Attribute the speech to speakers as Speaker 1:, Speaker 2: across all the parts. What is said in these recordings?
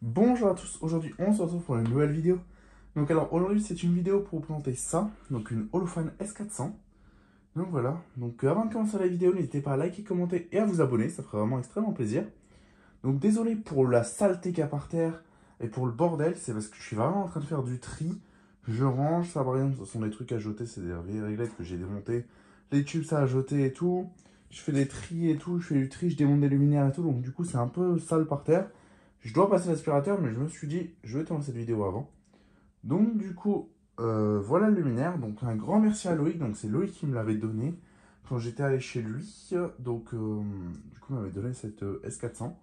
Speaker 1: Bonjour à tous, aujourd'hui on se retrouve pour une nouvelle vidéo. Donc alors aujourd'hui c'est une vidéo pour vous présenter ça, donc une Holophane S400. Donc voilà, donc avant de commencer la vidéo, n'hésitez pas à liker, commenter et à vous abonner, ça ferait vraiment extrêmement plaisir. Donc désolé pour la saleté qu'il y a par terre et pour le bordel, c'est parce que je suis vraiment en train de faire du tri. Je range, ça par exemple, ce sont des trucs à jeter, c'est des vieilles réglettes que j'ai démontées. Les tubes ça à jeter et tout. Je fais des tris et tout, je fais du tri, je démonte des luminaires et tout, donc du coup c'est un peu sale par terre. Je dois passer l'aspirateur, mais je me suis dit, je vais tourner cette vidéo avant. Donc du coup, voilà le luminaire. Donc un grand merci à Loïc. Donc c'est Loïc qui me l'avait donné quand j'étais allé chez lui. Donc du coup, il m'avait donné cette S400.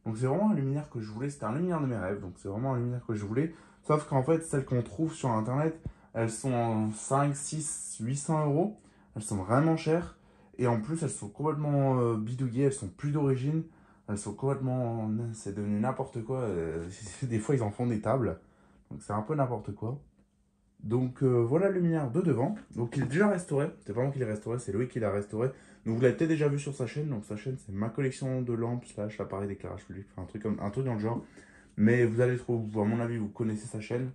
Speaker 1: Donc c'est vraiment un luminaire que je voulais. C'était un luminaire de mes rêves. Donc c'est vraiment un luminaire que je voulais. Sauf qu'en fait, celles qu'on trouve sur Internet, elles sont en 5, 6, 800 euros. Elles sont vraiment chères. Et en plus, elles sont complètement bidouillées. Elles sont plus d'origine. Elles sont complètement... C'est devenu n'importe quoi. Des fois, ils en font des tables. Donc c'est un peu n'importe quoi. Donc voilà le luminaire de devant. Donc il est déjà restauré. C'est pas moi qui l'ai restauré, c'est Loïc qui l'a restauré. Donc vous l'avez peut-être déjà vu sur sa chaîne. Donc sa chaîne c'est ma collection de lampes slash appareil d'éclairage public. Enfin un truc dans le genre. Mais vous allez trouver, à mon avis, vous connaissez sa chaîne.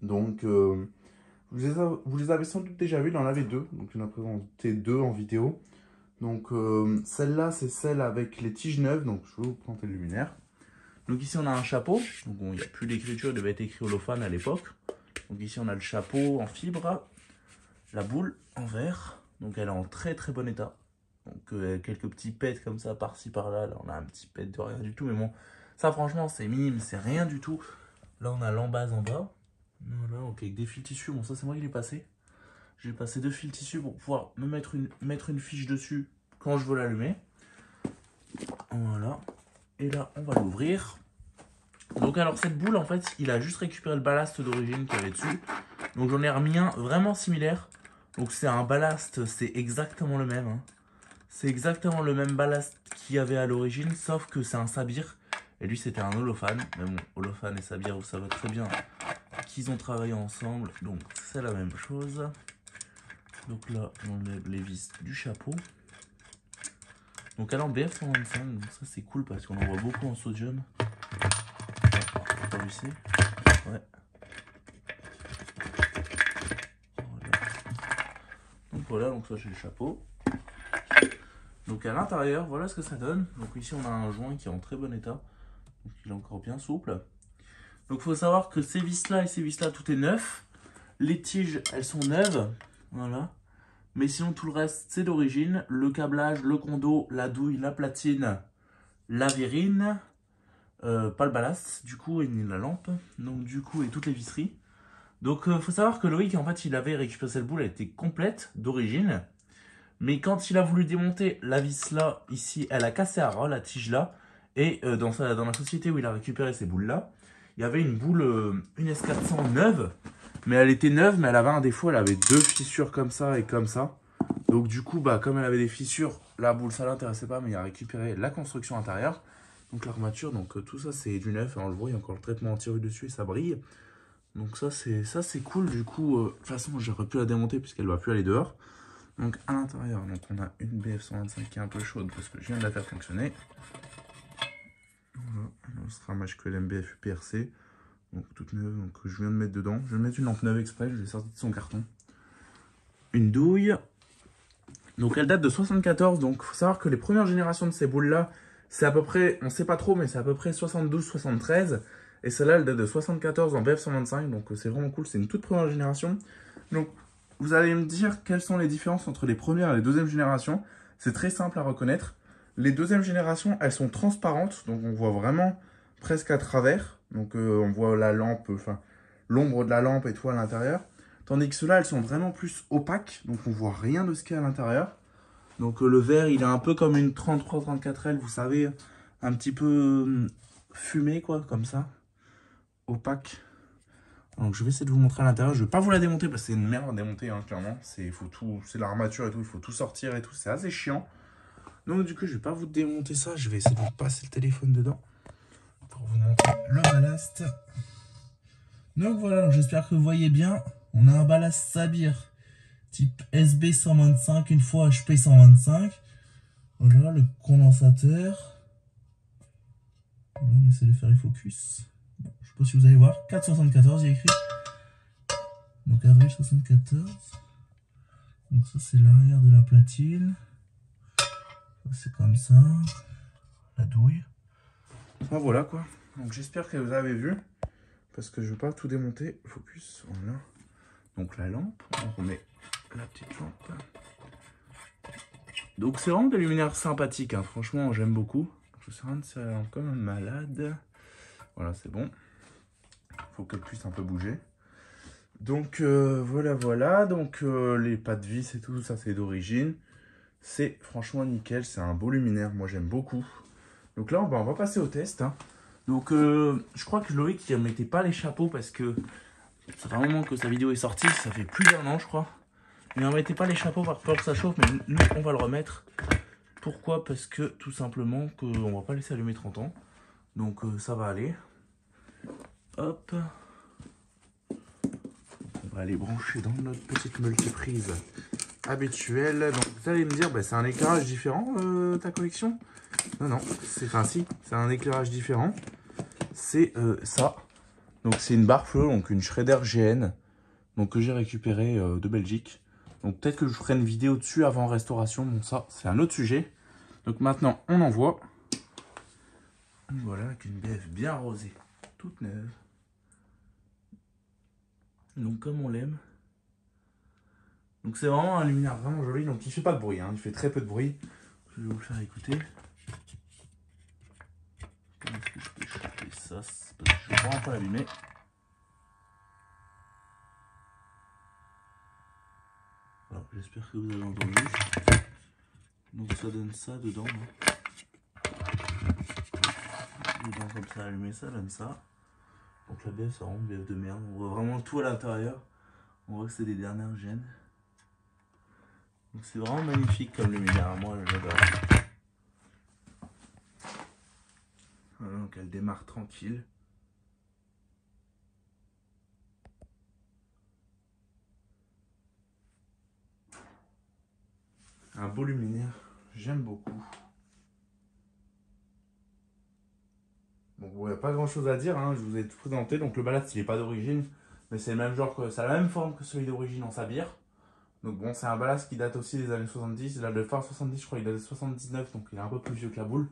Speaker 1: Donc vous les avez sans doute déjà vus. Il en avait deux. Donc il en a présenté deux en vidéo. Donc celle-là c'est celle avec les tiges neuves. Donc je vais vous présenter le luminaire. Donc ici on a un chapeau, donc bon, il n'y a plus d'écriture, il devait être écrit Holophane à l'époque. Donc ici on a le chapeau en fibre, la boule en verre, donc elle est en très très bon état. Donc quelques petits pets comme ça par-ci par-là, là on a un petit pet de rien du tout, mais bon, ça franchement c'est minime, c'est rien du tout. Là on a l'embase en bas, voilà, donc avec des fils tissus, bon ça c'est moi qui l'ai passé. J'ai passé 2 fils tissus pour pouvoir me mettre une fiche dessus quand je veux l'allumer. Voilà. Et là, on va l'ouvrir. Donc alors cette boule, en fait, il a juste récupéré le ballast d'origine qu'il y avait dessus. Donc j'en ai remis un vraiment similaire. Donc c'est un ballast, c'est exactement le même. Hein. C'est exactement le même ballast qu'il y avait à l'origine, sauf que c'est un sabir. Et lui, c'était un holophane. Mais bon, holophane et sabir, vous savez très bien qu'ils ont travaillé ensemble. Donc c'est la même chose. Donc là, on enlève les vis du chapeau. Donc elle est en BF125, donc ça c'est cool parce qu'on en voit beaucoup en sodium. Pas ici. Ouais. Voilà. Donc voilà, donc ça j'ai le chapeau. Donc à l'intérieur, voilà ce que ça donne. Donc ici on a un joint qui est en très bon état. Donc il est encore bien souple. Donc il faut savoir que ces vis là et ces vis là, tout est neuf. Les tiges, elles sont neuves. Voilà. Mais sinon tout le reste c'est d'origine. Le câblage, le condo, la douille, la platine, la vérine. Pas le ballast du coup et ni la lampe, donc du coup et toutes les visseries. Donc faut savoir que Loïc en fait il avait récupéré cette boule, elle était complète d'origine, mais quand il a voulu démonter la vis là, ici elle a cassé à ras la tige là, et dans la société où il a récupéré ces boules là, il y avait une boule, une S400 neuve, mais elle était neuve mais elle avait un défaut, elle avait 2 fissures comme ça et comme ça. Donc du coup bah comme elle avait des fissures, la boule ça l'intéressait pas, mais il a récupéré la construction intérieure. Donc l'armature, donc tout ça c'est du neuf, on le voit, il y a encore le traitement anti-rue dessus et ça brille. Donc ça c'est cool, du coup, de toute façon j'aurais pu la démonter puisqu'elle va plus aller dehors. Donc à l'intérieur, donc on a une BF125 qui est un peu chaude parce que je viens de la faire fonctionner. Voilà, un SRAM HQLM BF UPRC, donc toute neuve, donc je viens de mettre dedans. Je vais mettre une lampe neuve exprès, je l'ai sortie de son carton. Une douille. Donc elle date de 74, donc il faut savoir que les premières générations de ces boules là, c'est à peu près, on sait pas trop, mais c'est à peu près 72-73. Et celle-là, elle date de 74 en BF125, donc c'est vraiment cool, c'est une toute première génération. Donc vous allez me dire quelles sont les différences entre les premières et les deuxièmes générations. C'est très simple à reconnaître. Les deuxièmes générations, elles sont transparentes, donc on voit vraiment presque à travers. Donc on voit la lampe, enfin l'ombre de la lampe et tout à l'intérieur. Tandis que ceux-là, elles sont vraiment plus opaques, donc on voit rien de ce qu'il y a à l'intérieur. Donc le verre, il est un peu comme une 33-34L, vous savez, un petit peu fumé, quoi, comme ça, opaque. Donc je vais essayer de vous montrer à l'intérieur, je vais pas vous la démonter parce que c'est une merde à démonter, hein, clairement. C'est l'armature et tout, il faut tout sortir et tout, c'est assez chiant. Donc du coup, je vais pas vous démonter ça, je vais essayer de vous passer le téléphone dedans pour vous montrer le ballast. Donc voilà, j'espère que vous voyez bien. On a un ballast Sabir type SB 125, une fois HP 125. Voilà le condensateur. Là, on essaie de faire les focus. Bon, je sais pas si vous allez voir. 4,74, il y a écrit. Donc avril 74. Donc ça c'est l'arrière de la platine. C'est comme ça. La douille. Enfin, voilà quoi. Donc j'espère que vous avez vu. Parce que je veux pas tout démonter. Focus, voilà. Donc la lampe, on remet la petite lampe. Donc c'est vraiment des luminaires sympathiques, hein. Franchement j'aime beaucoup. Je suis en train de serrer la lampe comme un malade. Voilà, c'est bon. Faut qu'elle puisse un peu bouger. Donc voilà. Donc les pas de vis et tout ça c'est d'origine. C'est franchement nickel, c'est un beau luminaire, moi j'aime beaucoup. Donc là on va passer au test, hein. Donc je crois que Loïc il ne mettait pas les chapeaux parce que ça fait un moment que sa vidéo est sortie, ça fait plus d'1 an je crois. Il ne mettait pas les chapeaux par peur que ça chauffe, mais nous on va le remettre. Pourquoi? Parce que tout simplement qu'on va pas laisser allumer 30 ans. Donc ça va aller. Hop. On va aller brancher dans notre petite multiprise habituelle. Donc vous allez me dire, bah, c'est un éclairage différent ta collection? Non, c'est c'est un éclairage différent. C'est ça. Donc c'est une barre flow, donc une Shredder GN, donc que j'ai récupéré de Belgique. Donc peut-être que je ferai une vidéo dessus avant restauration. Bon ça c'est un autre sujet. Donc maintenant on envoie. Voilà, avec une BF bien rosée, toute neuve. Donc comme on l'aime. Donc c'est vraiment un luminaire vraiment joli. Donc il fait pas de bruit, hein. Il fait très peu de bruit. Je vais vous le faire écouter. Comment est-ce que je peux choper ça? Parce que je ne vais vraiment pas l'allumer. Voilà, j'espère que vous avez entendu. Donc ça donne ça dedans. Dedans comme ça, allumer ça donne ça. Donc la BF, ça rend une BF de merde. On voit vraiment tout à l'intérieur. On voit que c'est des dernières gènes. Donc c'est vraiment magnifique comme luminaire. Moi j'adore. Voilà, donc elle démarre tranquille. Un beau luminaire, j'aime beaucoup. Donc il n'y a pas grand chose à dire, hein. Je vous ai tout présenté. Donc le ballast il n'est pas d'origine, mais c'est le même genre que, ça a la même forme que celui d'origine en sabire. Donc bon, c'est un ballast qui date aussi des années 70. Là, le phare 70, je crois, il date de 79, donc il est un peu plus vieux que la boule.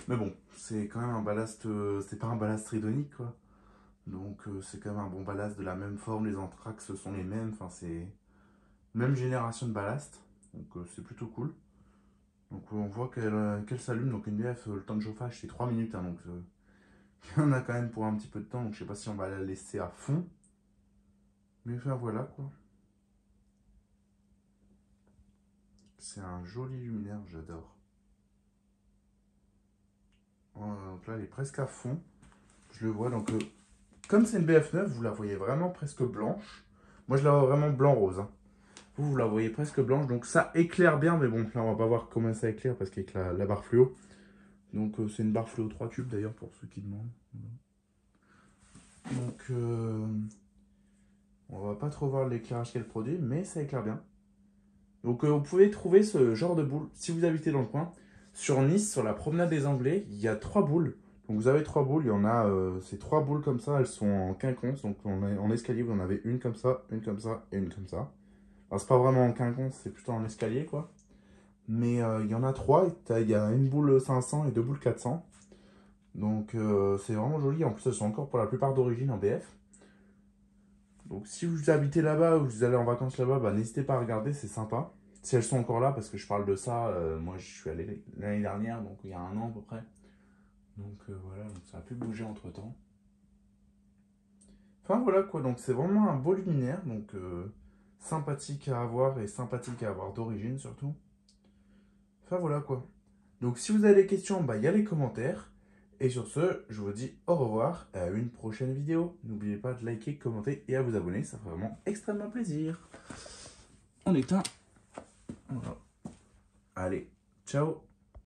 Speaker 1: Mais bon, c'est quand même un ballast, c'est pas un ballast tridonique, quoi. Donc c'est quand même un bon ballast de la même forme, les anthrax sont les mêmes, enfin c'est même génération de ballast. Donc c'est plutôt cool. Donc on voit qu'elle s'allume, donc une BF, le temps de chauffage c'est 3 minutes, hein, donc il y en a quand même pour un petit peu de temps, donc je sais pas si on va la laisser à fond. Mais enfin voilà quoi. C'est un joli luminaire, j'adore. Donc là elle est presque à fond. Je le vois, donc comme c'est une BF9, vous la voyez vraiment presque blanche. Moi je la vois vraiment blanc-rose, hein. Vous la voyez presque blanche, donc ça éclaire bien, mais bon, là on va pas voir comment ça éclaire parce qu'avec la barre fluo. Donc c'est une barre fluo 3 tubes d'ailleurs pour ceux qui demandent. Donc on va pas trop voir l'éclairage qu'elle produit, mais ça éclaire bien. Donc vous pouvez trouver ce genre de boule si vous habitez dans le coin. Sur Nice, sur la promenade des Anglais, il y a 3 boules. Donc vous avez 3 boules, il y en a, ces 3 boules comme ça, elles sont en quinconce. Donc en escalier, vous en avez une comme ça et une comme ça. Alors c'est pas vraiment en quinconce, c'est plutôt en escalier quoi. Mais il y en a 3, il y a une boule 500 et 2 boules 400. Donc c'est vraiment joli, en plus elles sont encore pour la plupart d'origine en BF. Donc si vous habitez là-bas ou vous allez en vacances là-bas, bah, n'hésitez pas à regarder, c'est sympa. Si elles sont encore là, parce que je parle de ça, moi je suis allé l'année dernière, donc il y a 1 an à peu près. Donc voilà, donc ça a pu bouger entre temps. Enfin voilà quoi, donc c'est vraiment un beau luminaire, donc sympathique à avoir et sympathique à avoir d'origine surtout. Enfin voilà quoi. Donc si vous avez des questions, bah, il y a les commentaires. Et sur ce, je vous dis au revoir et à une prochaine vidéo. N'oubliez pas de liker, commenter et à vous abonner, ça fait vraiment extrêmement plaisir. On éteint. Voilà. Allez, ciao.